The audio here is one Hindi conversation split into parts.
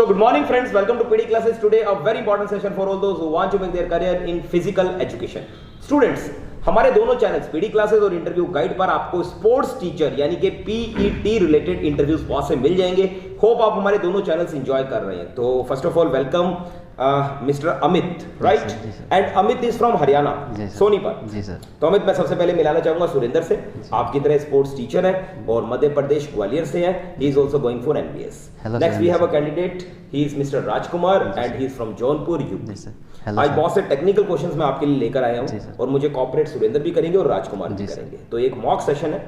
So good morning friends, welcome to PD classes. Today a very important session for all those who want to make their career in physical education. Students, हमारे दोनों चैनल्स पीडी क्लासेस और इंटरव्यू गाइड पर आपको स्पोर्ट्स टीचर यानी कि पीईटी रिलेटेड इंटरव्यूज बहुत से मिल जाएंगे। होप आप हमारे दोनों चैनल्स एंजॉय कर रहे हैं। तो first of all welcome mister Amit, right? And Amit is from Haryana, Sonipat. जी सर। तो अमित, मैं सबसे पहले मिलाना चाहूंगा सुरेंद्र से। आपकी तरह स्पोर्ट्स टीचर है और मध्य प्रदेश ग्वालियर से है। He is also going for NVS. Next we have a candidate, he is mister Rajkumar and he is from Jaunpur UP. आज बहुत से टेक्निकल क्वेश्चंस मैं आपके लिए लेकर आया हूं और मुझे कॉपरेट सुरेंद्र भी करेंगे और राजकुमार भी करेंगे। तो एक मॉक सेशन है,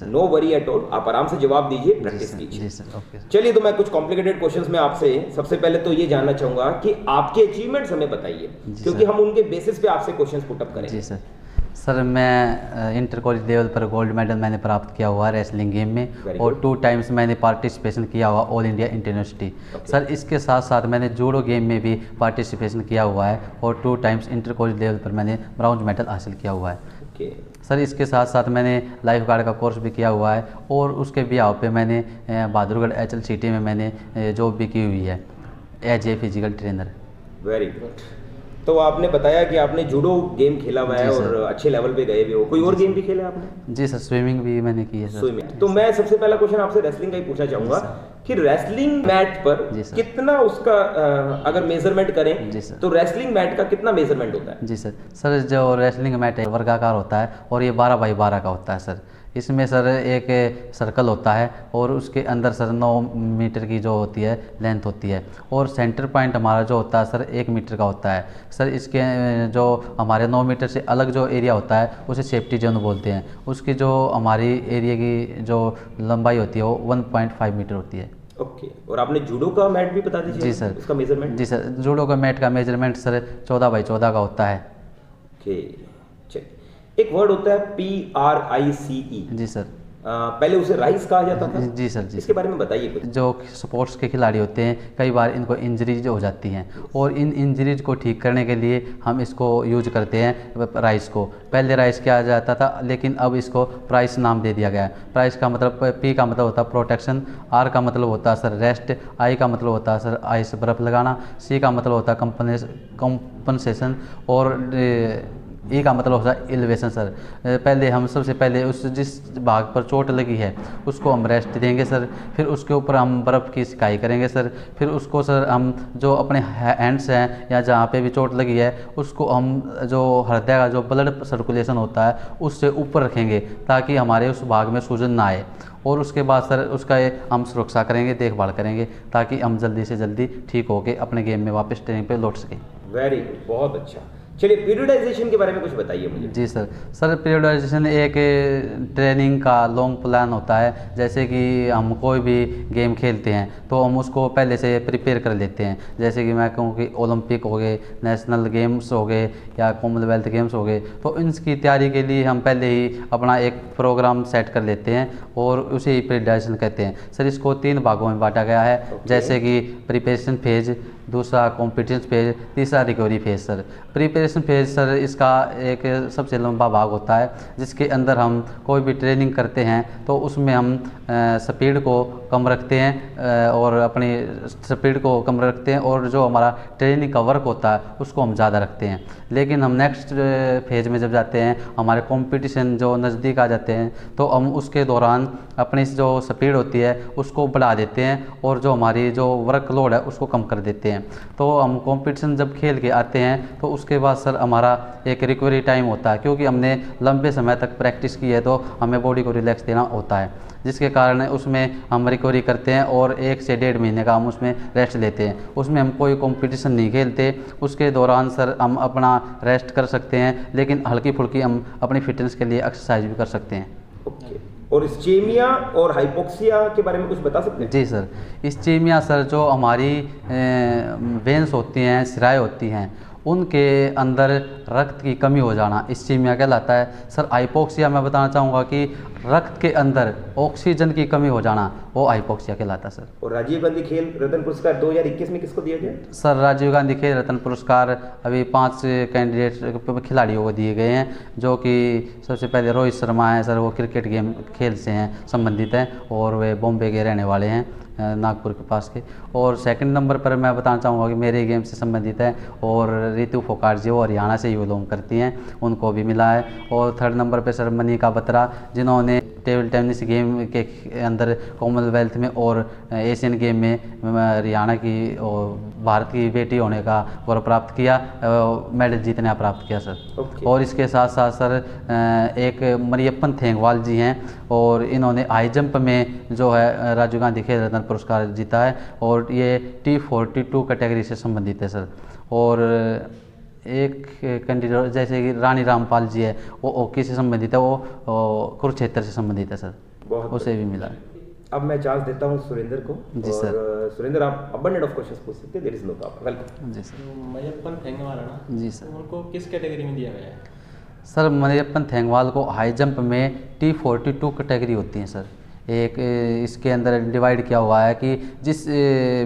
नो वरी एट ऑल। आप आराम से जवाब दीजिए, प्रैक्टिस कीजिए। चलिए, तो मैं कुछ कॉम्प्लिकेटेड क्वेश्चंस में आपसे सबसे पहले तो ये जानना चाहूंगा कि आपके अचीवमेंट्स हमें बताइए, क्योंकि हम उनके बेसिस पे आपसे क्वेश्चंस पुट अप करेंगे। जी सर। सर, मैं इंटर कॉलेज लेवल पर गोल्ड मेडल मैंने प्राप्त किया हुआ है रेसलिंग गेम में और 2 टाइम्स मैंने पार्टिसिपेशन किया हुआ ऑल इंडिया इंटरयूनिवर्सिटी। सर, इसके साथ साथ मैंने जूडो गेम में भी पार्टिसिपेशन किया हुआ है और 2 टाइम्स इंटर कॉलेज लेवल पर मैंने ब्राउन मेडल हासिल किया हुआ है। सर, इसके साथ साथ मैंने लाइफ गार्ड का कोर्स भी किया हुआ है और उसके बिहाव पे मैंने बहादुरगढ़ HLCT में मैंने जॉब भी की हुई है as a physical trainer. Very good. तो आपने बताया कि आपने जूडो गेम खेला हुआ है और अच्छे लेवल पे गए भी हो। कोई और गेम भी खेला आपने? जी सर, स्विमिंग भी मैंने की है सर। स्विमिंग। तो मैं सबसे पहला क्वेश्चन आपसे रेसलिंग का ही पूछना चाहूंगा कि रेसलिंग मैट पर कितना उसका अगर मेजरमेंट करें तो रेसलिंग मैट का कितना मेजरमेंट होता है? जी सर। सर, जो रेसलिंग मैट है वर्गाकार होता है और ये 12 बाई 12 का होता है सर। इसमें सर एक सर्कल होता है और उसके अंदर सर 9 मीटर की जो होती है लेंथ होती है और सेंटर पॉइंट हमारा जो होता है सर 1 मीटर का होता है। सर, इसके जो हमारे 9 मीटर से अलग जो एरिया होता है उसे सेफ्टी जोन बोलते हैं। उसकी जो हमारी एरिया की जो लंबाई होती है वो 1.5 मीटर होती है। ओके। और आपने जूडो का मैट भी बता दीजिए। जी सर। उसका मेजरमेंट? जी सर, जूडो का मैट का मेजरमेंट सर 14 बाई 14 का होता है। ओके, चलिए। एक वर्ड होता है PRICE। जी सर। पहले उसे राइस कहा जाता था। जी सर। जी, इसके बारे में बताइए कुछ। जो स्पोर्ट्स के खिलाड़ी होते हैं कई बार इनको इंजरीज हो जाती हैं और इन इंजरीज को ठीक करने के लिए हम इसको यूज करते हैं राइस को। पहले राइस किया जाता था लेकिन अब इसको प्राइस नाम दे दिया गया है। प्राइस का मतलब P का मतलब होता है प्रोटेक्शन, R का मतलब होता है सर रेस्ट, I का मतलब होता है सर आई से बर्फ़ लगाना, C का मतलब होता है कंपनसेशन और E का मतलब होता है एलिवेशन। सर, पहले हम सबसे पहले उस जिस भाग पर चोट लगी है उसको हम रेस्ट देंगे सर, फिर उसके ऊपर हम बर्फ़ की सिकाई करेंगे सर, फिर उसको सर हम जो अपने हैंड्स हैं या जहाँ पे भी चोट लगी है उसको हम जो हृदय का जो ब्लड सर्कुलेशन होता है उससे ऊपर रखेंगे ताकि हमारे उस भाग में सूजन ना आए। और उसके बाद सर उसका हम सुरक्षा करेंगे, देखभाल करेंगे ताकि हम जल्दी से जल्दी ठीक होकर अपने गेम में वापस ट्रेनिंग पे लौट सकें। वेरी गुड, बहुत अच्छा। चलिए, पीरियडाइजेशन के बारे में कुछ बताइए मुझे। जी सर। सर, पीरियडाइजेशन एक ट्रेनिंग का लॉन्ग प्लान होता है। जैसे कि हम कोई भी गेम खेलते हैं तो हम उसको पहले से प्रिपेयर कर लेते हैं। जैसे कि मैं कहूँ कि ओलंपिक हो गए, नेशनल गेम्स हो गए या कॉमनवेल्थ गेम्स हो गए, तो इनकी तैयारी के लिए हम पहले ही अपना एक प्रोग्राम सेट कर लेते हैं और उसे ही पीरियडाइजेशन कहते हैं। सर, इसको 3 भागों में बांटा गया है। जैसे कि प्रिपरेशन फेज, दूसरा कॉम्पिटिशन फेज, तीसरा recovery phase. Sir, preparation phase sir इसका एक सबसे लंबा भाग होता है जिसके अंदर हम कोई भी ट्रेनिंग करते हैं तो उसमें हम स्पीड को कम रखते हैं और अपनी स्पीड को कम रखते हैं और जो हमारा ट्रेनिंग का वर्क होता है उसको हम ज़्यादा रखते हैं। लेकिन हम नेक्स्ट फेज में जब जाते हैं, हमारे कंपटीशन जो नज़दीक आ जाते हैं, तो हम उसके दौरान अपनी जो स्पीड होती है उसको बढ़ा देते हैं और जो हमारी जो वर्कलोड है उसको कम कर देते हैं। तो हम कंपटीशन जब खेल के आते हैं तो उसके बाद सर हमारा एक रिकवरी टाइम होता है, क्योंकि हमने लंबे समय तक प्रैक्टिस की है तो हमें बॉडी को रिलैक्स देना होता है, जिसके कारण उसमें हम रिकवरी करते हैं और 1 से 1.5 महीने का हम उसमें रेस्ट लेते हैं। उसमें हम कोई कंपटीशन नहीं खेलते। उसके दौरान सर हम अपना रेस्ट कर सकते हैं, लेकिन हल्की फुल्की हम अपनी फिटनेस के लिए एक्सरसाइज भी कर सकते हैं। ओके। और इस्चेमिया और हाइपोक्सिया के बारे में कुछ बता सकते हैं? जी सर। इस्चेमिया सर जो हमारी वेंस होती हैं, सिराएँ होती हैं, उनके अंदर रक्त की कमी हो जाना इस्चीमिया कहलाता है। सर, हाइपोक्सिया मैं बताना चाहूँगा कि रक्त के अंदर ऑक्सीजन की कमी हो जाना, वो हाइपोक्सिया कहलाता है सर। और राजीव गांधी खेल रत्न पुरस्कार 2021 में किसको दिया गया? सर, राजीव गांधी खेल रत्न पुरस्कार अभी 5 कैंडिडेट खिलाड़ियों को दिए गए हैं, जो कि सबसे पहले रोहित शर्मा हैं सर, वो क्रिकेट गेम खेल से हैं संबंधित हैं और वे बॉम्बे के रहने वाले हैं। नागपुर के पास के। और सेकंड नंबर पर मैं बताना चाहूँगा कि मेरे गेम से संबंधित है, और रितु फोकाट जी वो हरियाणा से बिलोंग करती हैं, उनको भी मिला है। और थर्ड नंबर पर सर मनिका बत्रा, जिन्होंने टेबल टेनिस गेम के अंदर कॉमनवेल्थ में और एशियन गेम में हरियाणा की और भारत की बेटी होने का गौरव प्राप्त किया, मेडल जीतने प्राप्त किया सर। और इसके साथ साथ सर एक मरियप्पन थेंगवाल जी हैं, और इन्होंने हाई जंप में जो है राजीव गांधी खेल रत्न पुरस्कार जीता है, और ये T42 कैटेगरी से संबंधित है सर। और एक कैंडिडेट जैसे कि रानी रामपाल जी है, वो हॉकी से संबंधित है, वो कुरुक्षेत्र से संबंधित है सर, उसे भी मिला है। अब मैं चांस देता हूँ सुरेंद्र को। जी सर। सुरेंद्र आप अबंडेंट ऑफ क्वेश्चंस पूछ सकते हैं, there is no problem, welcome. जी सर। मरियप्पन थेंगवाल है ना? जी सर। उनको किस कैटेगरी में दिया गया है? सर मरियप्पन थेंगवाल को हाई जंप में T42 कैटेगरी होती है सर। एक इसके अंदर डिवाइड किया हुआ है कि जिस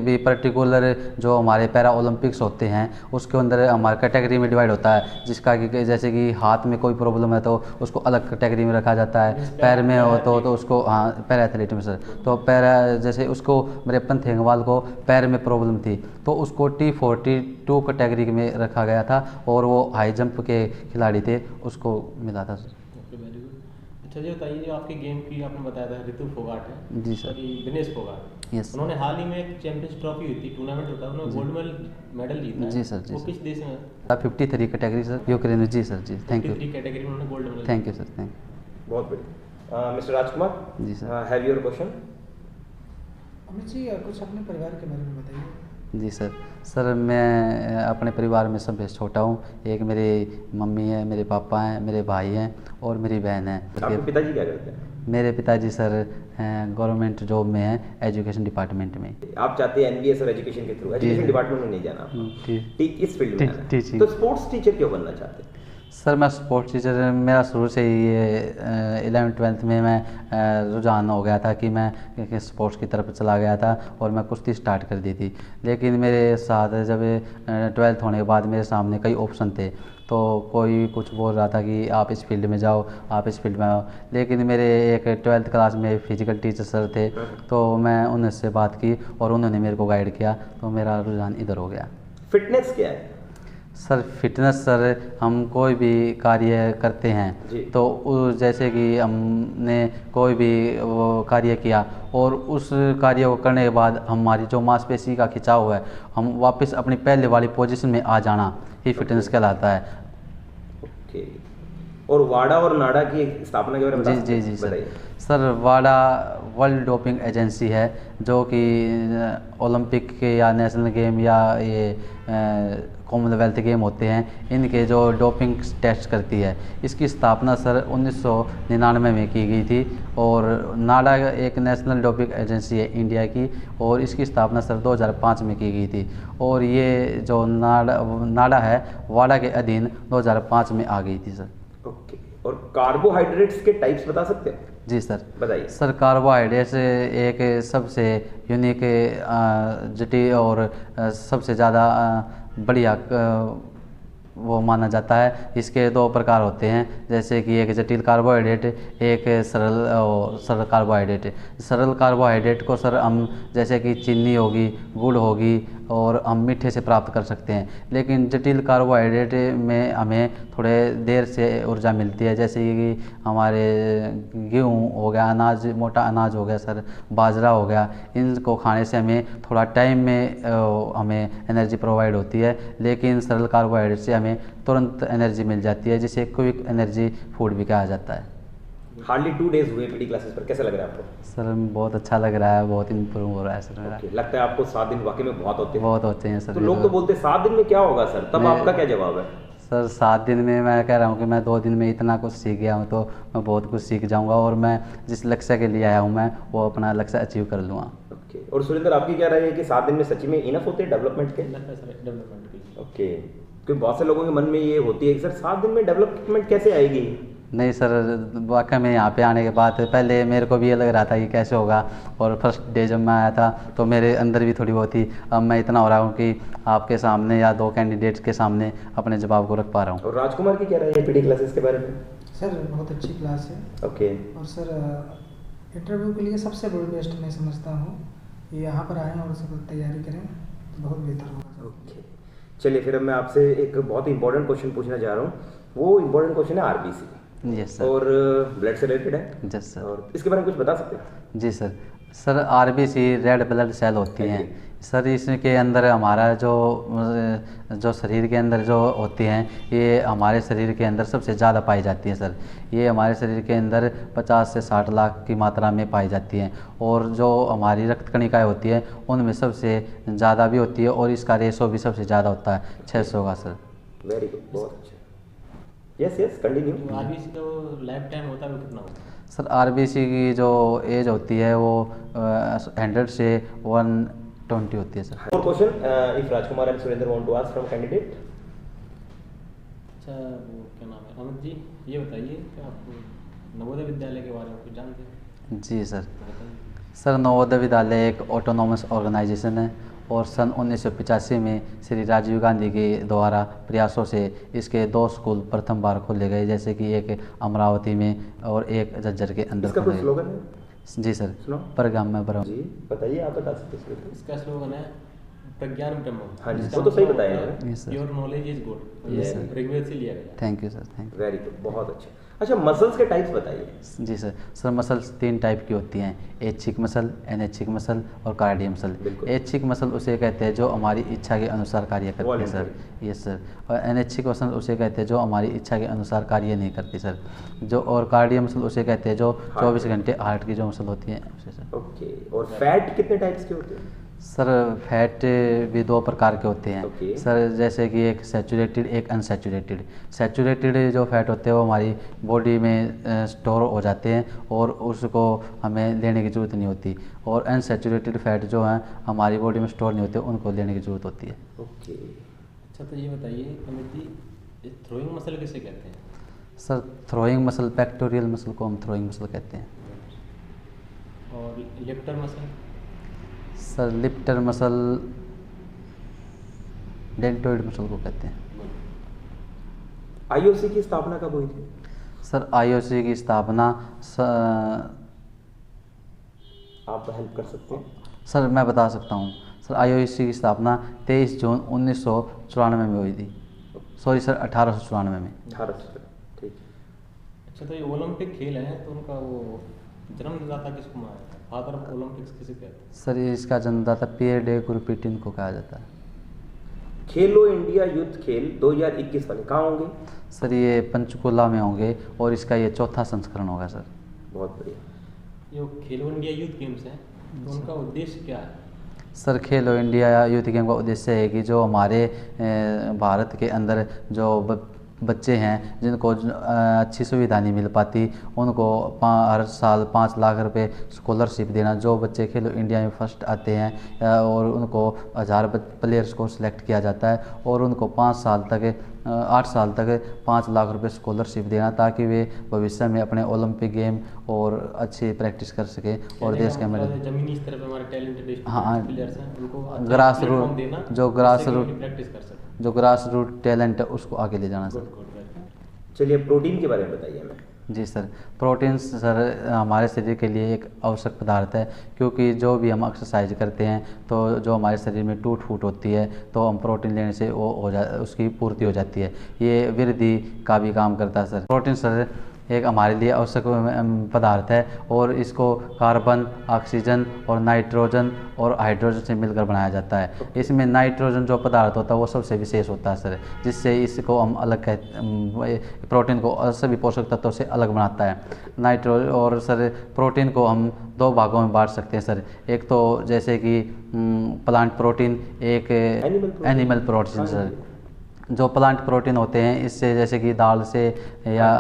भी पर्टिकुलर जो हमारे पैरा ओलंपिक्स होते हैं उसके अंदर हमारे कैटेगरी में डिवाइड होता है, जिसका कि जैसे कि हाथ में कोई प्रॉब्लम है तो उसको अलग कैटेगरी में रखा जाता है, पैर में हो तो उसको, हाँ पैरा एथलीट में सर, तो पैरा जैसे उसको मरियप्पन थेंगवाल को पैर में प्रॉब्लम थी तो उसको T42 कैटेगरी में रखा गया था, और वो हाई जंप के खिलाड़ी थे, उसको मिला था सर। अच्छा जी बताइए, जो आपके गेम की आपने बताया था रितु फोगाट है जी सर। विनेश फोगाट, यस। उन्होंने हाल ही में एक चैंपियंस ट्रॉफी हुई थी, टूर्नामेंट होता है, उन्होंने गोल्ड मेडल जीता है। जी सर। जी वो सर। किस देश में? 53 कैटेगरी सर, यूक्रेन। जी सर। जी थैंक यू। 53 कैटेगरी में उन्होंने gold medal. Thank you sir, thank you. बहुत बढ़िया। Mister Rajkumar ji sir. Have your question. Amit ji कुछ अपने परिवार के बारे में बताइए। जी सर। सर मैं अपने परिवार में सबसे छोटा हूँ, एक मेरी मम्मी है, मेरे पापा हैं, मेरे भाई हैं और मेरी बहन है। आपके पिताजी क्या करते हैं? मेरे पिताजी सर गवर्नमेंट जॉब में हैं, एजुकेशन डिपार्टमेंट में। आप चाहते हैं एनवीएस और एजुकेशन के थ्रू, एजुकेशन डिपार्टमेंट में नहीं जाना आपको, इस फील्ड में आना है। तो स्पोर्ट्स टीचर क्यों बनना चाहते हैं? सर मैं स्पोर्ट्स टीचर, मेरा शुरू से ही ये 11th-12th में मैं रुझान हो गया था कि मैं स्पोर्ट्स की तरफ चला गया था, और मैं कुश्ती स्टार्ट कर दी थी। लेकिन मेरे साथ जब 12th होने के बाद मेरे सामने कई ऑप्शन थे, तो कोई कुछ बोल रहा था कि आप इस फील्ड में जाओ, आप इस फील्ड में आओ। लेकिन मेरे एक 12th क्लास में फिजिकल टीचर सर थे, तो मैं उनसे बात की और उन्होंने मेरे को गाइड किया, तो मेरा रुझान इधर हो गया। फिटनेस क्या है? सर फिटनेस सर हम कोई भी कार्य करते हैं तो जैसे कि हमने कोई भी वो कार्य किया और उस कार्य को करने के बाद हमारी जो मांसपेशी का खिंचाव है, हम वापस अपनी पहले वाली पोजीशन में आ जाना ही फिटनेस कहलाता है। ओके। और वाडा और नाडा की स्थापना के बारे में जी जी सर। सर वाडा वर्ल्ड डोपिंग एजेंसी है, जो कि ओलंपिक के या नेशनल गेम या ये कॉमनवेल्थ गेम होते हैं, इनके जो डोपिंग टेस्ट करती है। इसकी स्थापना सर 1999 में की गई थी। और नाडा एक नेशनल डोपिंग एजेंसी है इंडिया की, और इसकी स्थापना सर 2005 में की गई थी। और ये जो नाडा है वाडा के अधीन 2005 में आ गई थी सर। ओके। और कार्बोहाइड्रेट्स के टाइप्स बता सकते हैं? जी सर बताइए। सर कार्बोहाइड्रेट्स एक सबसे यूनिक जटिल और सबसे ज़्यादा बढ़िया वो माना जाता है। इसके दो प्रकार होते हैं, जैसे कि एक जटिल कार्बोहाइड्रेट, एक सरल कार्बोहाइड्रेट। सरल कार्बोहाइड्रेट को सर हम जैसे कि चीनी होगी, गुड़ होगी और हम मीठे से प्राप्त कर सकते हैं। लेकिन जटिल कार्बोहाइड्रेट में हमें थोड़े देर से ऊर्जा मिलती है, जैसे कि हमारे गेहूँ हो गया, अनाज, मोटा अनाज हो गया सर, बाजरा हो गया, इनको खाने से हमें थोड़ा टाइम में हमें एनर्जी प्रोवाइड होती है। लेकिन सरल कार्बोहाइड्रेट से हमें तुरंत एनर्जी मिल जाती है, जिसे क्विक एनर्जी फूड भी कहा जाता है। हार्डली 2 डेज हुए पीडी क्लासेस पर, कैसा लग रहा है आपको? सर बहुत अच्छा लग रहा है, बहुत इम्प्रूव हो रहा है सर मेरा। लगता है आपको 7 दिन वाकई में बहुत होते हैं? बहुत होते हैं सर। तो लोग तो बोलते हैं 7 दिन में क्या होगा सर, तब आपका क्या जवाब है? सर 7 दिन में मैं कह रहा हूँ कि मैं 2 दिन में इतना कुछ सीख गया हूँ, तो मैं बहुत कुछ सीख जाऊँगा, और मैं जिस लक्ष्य के लिए आया हूँ मैं वो अपना लक्ष्य अचीव कर लूँगा। ओके। और सुरेंद्र आपकी क्या राय है कि 7 दिन में सच में इनफ होते हैं डेवलपमेंट के? डेवलपमेंट के। ओके। क्योंकि बहुत से लोगों के मन में ये होती है कि सर 7 दिन में डेवलपमेंट कैसे आएगी? नहीं सर, वाकई में यहाँ पे आने के बाद पहले मेरे को भी ये लग रहा था कि कैसे होगा, और फर्स्ट डे जब मैं आया था तो मेरे अंदर भी थोड़ी बहुत थी। अब मैं इतना हो रहा हूँ कि आपके सामने या 2 कैंडिडेट्स के सामने अपने जवाब को रख पा रहा हूँ। और राजकुमार की क्या राय है पीडी क्लासेस के बारे में? सर बहुत अच्छी क्लास है। ओके। और सर इंटरव्यू के लिए सबसे बड़ी बेस्ट मैं समझता हूँ ये यहाँ पर आएँ और सब तैयारी करें तो बहुत बेहतर होगा सर। ओके, चलिए फिर अब मैं आपसे एक बहुत ही इंपॉर्टेंट क्वेश्चन पूछना चाह रहा हूँ। वो इंपॉर्टेंट क्वेश्चन है आरबीसी। Yes sir. और ब्लड से रिलेटेड है। Yes sir. और इसके बारे में कुछ बता सकते हैं? जी sir. Sir RBC red blood cell होती हैं सर। इसके अंदर हमारा जो शरीर के अंदर जो होती हैं, ये हमारे शरीर के अंदर सबसे ज़्यादा पाई जाती हैं सर। ये हमारे शरीर के अंदर 50 से 60 लाख की मात्रा में पाई जाती हैं। और जो हमारी रक्त कणिकाएँ होती हैं उनमें सबसे ज़्यादा भी होती है, और इसका रेशो भी सबसे ज़्यादा होता है 600 का सर। वेरी गुड, बहुत अच्छा। Yes yes, continue. आरबीसी का लाइफ टाइम होता है वो कितना होता है? सर आरबीसी की जो एज होती है वो 100 से 120 होती है sir. More question, if Rajkumar and Surendra want to ask from candidate. अच्छा, वो क्या नाम है, अमित जी, ये बताइए कि आप नवोदय विद्यालय के बारे में कुछ जानते हैं? जी सर। बताइए। सर नवोदय विद्यालय एक ऑटोनॉमस ऑर्गेनाइजेशन है, और सन 1985 में श्री राजीव गांधी के द्वारा प्रयासों से इसके 2 स्कूल प्रथम बार खोले गए, जैसे कि एक अमरावती में और एक झज्जर के अंदर इसका कोई खोले स्लोगन है? गए। जी सर। सुनो। परगाम में ब्रह्म। जी बताइए, आप बता सकते हैं इसमें? इसका स्लोगन है प्रज्ञान ब्रह्म। हाँ जी, वो तो सही बताया है। Yes, sir. Your knowledge is good. ये Yes, sir. ऋग्वेद से लिया गया। Thank you sir, thank very good, बहुत अच्छा। अच्छा, मसल्स के टाइप्स बताइए। यू। जी सर। सर मसल्स 3 टाइप की होती हैं, ऐच्छिक मसल, अनैच्छिक मसल और कार्डियक मसल। बिल्कुल। ऐच्छिक मसल उसे कहते हैं जो हमारी इच्छा के अनुसार कार्य करती है सर। Yes sir. और अनैच्छिक मसल उसे कहते हैं जो हमारी इच्छा के अनुसार कार्य नहीं करती सर। जो और कार्डियक मसल उसे कहते हैं जो 24 घंटे हार्ट की जो मसल होती है उसे सर। ओके, और फैट कितने टाइप्स के होते हैं? सर फैट भी 2 प्रकार के होते हैं। Okay. सर जैसे कि एक सैचुरेटेड, एक अनसैचुरेटेड। सैचुरेटेड जो फैट होते हैं वो हमारी बॉडी में स्टोर हो जाते हैं और उसको हमें लेने की ज़रूरत नहीं होती। और अनसैचुरेटेड फैट जो हैं हमारी बॉडी में स्टोर नहीं होते, उनको लेने की ज़रूरत होती है। ओके। अच्छा, तो ये बताइए अमित जी, थ्रोइंग मसल किसे कहते हैं? Sir throwing muscle, pectoral muscle को हम थ्रोइंग मसल कहते हैं। और lifter muscle? Sir lifter muscle deltoid muscle को कहते हैं। आईओसी की स्थापना कब हुई थी? सर आईओसी की स्थापना आप हेल्प कर सकते हैं? सर मैं बता सकता हूँ। सर आईओसी की स्थापना 23 जून 1994 में हुई थी। सॉरी सर, 1894 में। 1800, ठीक है। अच्छा, तो ये ओलंपिक खेल है तो उनका वो जन्मदाता किसको माना जाता है? फादर ऑफ ओलंपिक्स किसे कहते हैं? सर इसका जन्मदाता पियर डे कुरपिटिन को कहा जाता है। खेलो इंडिया यूथ खेल 2021 वाले कहाँ होंगे? सर ये पंचकुला में होंगे और इसका ये 4था संस्करण होगा सर। बहुत बढ़िया। जो खेलो इंडिया यूथ गेम्स हैं तो उनका उद्देश्य क्या है? सर खेलो इंडिया यूथ गेम का उद्देश्य है कि जो हमारे भारत के अंदर जो बच्चे हैं जिनको अच्छी सुविधा नहीं मिल पाती, उनको हर साल 5 लाख रुपए स्कॉलरशिप देना। जो बच्चे खेलो इंडिया में फर्स्ट आते हैं और उनको 1000 प्लेयर्स को सिलेक्ट किया जाता है और उनको 8 साल तक 5 लाख रुपए स्कॉलरशिप देना, ताकि वे भविष्य में अपने ओलंपिक गेम और अच्छी प्रैक्टिस कर सकें और देश के मेडल। जमीनी स्तर पर हमारे टैलेंटेड हाँ, प्लेयर्स हैं उनको ग्रास प्लेटफॉर्म रूट देना, जो ग्रास रूट प्रैक्टिस कर सकें। जो ग्रास रूट टैलेंट है उसको आगे ले जाना sir. Good good, very good. चलिए प्रोटीन के बारे में बताइए हमें। जी सर। प्रोटीन सर हमारे शरीर के लिए एक आवश्यक पदार्थ है, क्योंकि जो भी हम एक्सरसाइज करते हैं तो जो हमारे शरीर में टूट फूट होती है तो हम प्रोटीन लेने से वो उसकी पूर्ति हो जाती है। ये वृद्धि का भी काम करता है सर। प्रोटीन सर एक हमारे लिए आवश्यक पदार्थ है और इसको कार्बन, ऑक्सीजन और नाइट्रोजन और हाइड्रोजन से मिलकर बनाया जाता है। इसमें नाइट्रोजन जो पदार्थ होता है वो सबसे विशेष होता है सर, जिससे इसको हम अलग प्रोटीन को सभी पोषक तत्वों से अलग बनाता है नाइट्रोजन। और सर प्रोटीन को हम 2 भागों में बांट सकते हैं सर। एक तो जैसे कि प्लांट प्रोटीन, एक एनिमल प्रोटीन सर। जो प्लांट प्रोटीन होते हैं इससे जैसे कि दाल से या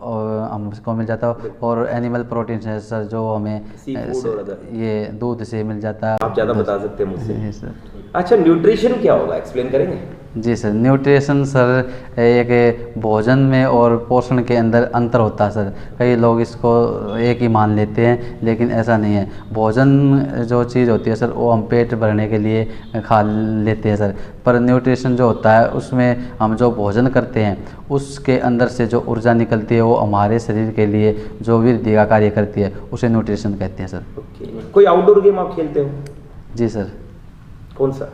हमको मिल जाता है, और एनिमल प्रोटीन है सर जो हमें ये दूध से मिल जाता है। आप ज़्यादा बता सकते हैं मुझसे। जी सर। अच्छा, न्यूट्रिशन क्या होगा, एक्सप्लेन करेंगे? जी सर। न्यूट्रिशन सर एक भोजन में और पोषण के अंदर अंतर होता है सर। कई लोग इसको एक ही मान लेते हैं, लेकिन ऐसा नहीं है। भोजन जो चीज़ होती है सर वो हम पेट भरने के लिए खा लेते हैं सर, पर न्यूट्रिशन जो होता है उसमें हम जो भोजन करते हैं उसके अंदर से जो ऊर्जा निकलती है वो हमारे शरीर के लिए जो वृद्धि का कार्य करती है, उसे न्यूट्रिशन कहते हैं सर। ओके। कोई आउटडोर गेम आप खेलते हो? जी सर। कौन सा?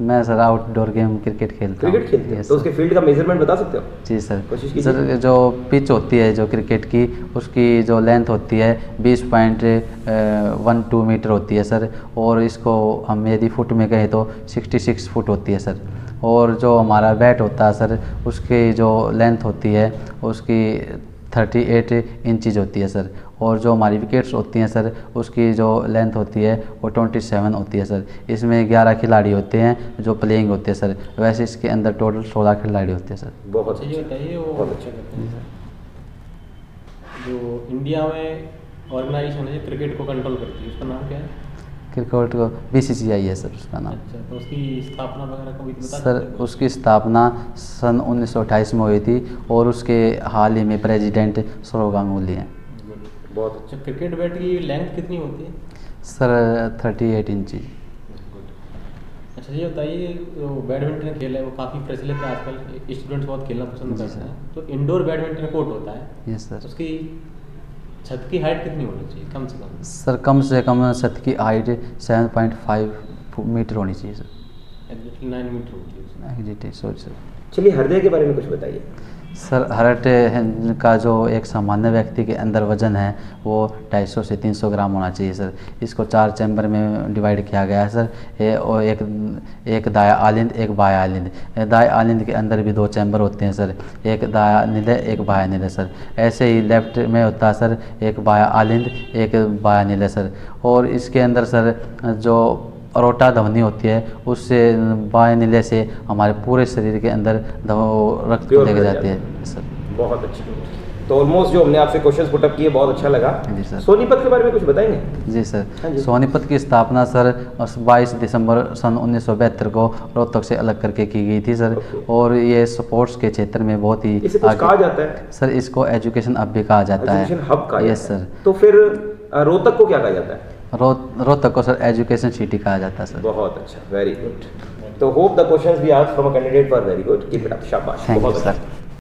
मैं सर आउटडोर गेम क्रिकेट खेलता हूँ। क्रिकेट खेलते हैं? Yes, तो sir। उसके फील्ड का मेजरमेंट बता सकते हो? जी सर। कोशिश कीजिए। सर जो पिच होती है जो क्रिकेट की, उसकी जो लेंथ होती है 20.12 मीटर होती है सर, और इसको हम यदि फुट में कहें तो 66 फुट होती है सर। और जो हमारा बैट होता है सर, उसकी जो लेंथ होती है उसकी 38 इंचज़ होती है सर, और जो हमारी विकेट्स होती हैं सर, उसकी जो लेंथ होती है वो 27 होती है सर। इसमें 11 खिलाड़ी होते हैं जो प्लेइंग होते हैं सर, वैसे इसके अंदर टोटल 16 खिलाड़ी होते हैं सर। बहुत अच्छा, ये अच्छा, बताइए वो बहुत अच्छा। कहते हैं जो इंडिया में ऑर्गेनाइजेशन है जो क्रिकेट को कंट्रोल करती है, उसका नाम क्या है? क्रिकेट को BCCI है सर उसका नाम। अच्छा, तो उसकी स्थापना वगैरह कभी बता सर सकते हो? उसकी स्थापना सन 1928 में हुई थी, और उसके हाल ही में प्रेसिडेंट सौरव गांगुली हैं। Good. बहुत अच्छा। अच्छा, क्रिकेट बैट की लेंथ कितनी होती है? सर 38 इंची। Good. अच्छा, ये बताइए जो बैडमिंटन खेल है वो काफ़ी प्रचलित है आजकल, स्टूडेंट्स बहुत खेलना पसंद जी, करते सर। हैं। तो इंडोर बैडमिंटन कोर्ट होता है, यस सर। उसकी छत की हाइट कितनी होनी चाहिए कम से कम? सर कम से कम छत की हाइट 7.5 मीटर होनी चाहिए सर। एग्जैक्टली 9 मीटर होती है उसमें। Exactly, sorry sir. चलिए हृदय के बारे में कुछ बताइए। सर हार्ट का जो एक सामान्य व्यक्ति के अंदर वजन है वो 250 से 300 ग्राम होना चाहिए सर। इसको 4 चैम्बर में डिवाइड किया गया है सर। और एक दाया आलिंद, एक बाया आलिंद। दाया आलिंद के अंदर भी 2 चैम्बर होते हैं सर, एक दाया निलय, एक बाया निलय सर। ऐसे ही लेफ्ट में होता है सर एक बाया आलिंद, एक बाया निलय सर। और इसके अंदर सर जो अरोटा ध्वनि होती है, उससे बाएं नीले से हमारे पूरे शरीर के अंदर रक्त Pure लेके blood जाते हैं सर। बहुत अच्छा। तो ऑलमोस्ट जो हमने आपसे क्वेश्चंस पुट अप किए बहुत अच्छा लगा। जी सर। सोनीपत के बारे में कुछ बताएंगे? जी हाँ सर। जी। सोनीपत की स्थापना सर 22 दिसंबर सन 1972 को रोहतक से अलग करके की गई थी सर। Okay. और ये स्पोर्ट्स के क्षेत्र में बहुत ही इसे कुछ कहा जाता है? सर इसको एजुकेशन हब भी कहा जाता है। एजुकेशन हब कहा यस जाता है। सर। तो फिर रोहतक को क्या कहा जाता है? रोहतक को सर एजुकेशन सिटी कहा जाता है सर। बहुत अच्छा, वेरी गुड। तो hope the questions we asked from a candidate were very good. Keep it up, शाबाश। थैंक यू बहुत अच्छा। सर।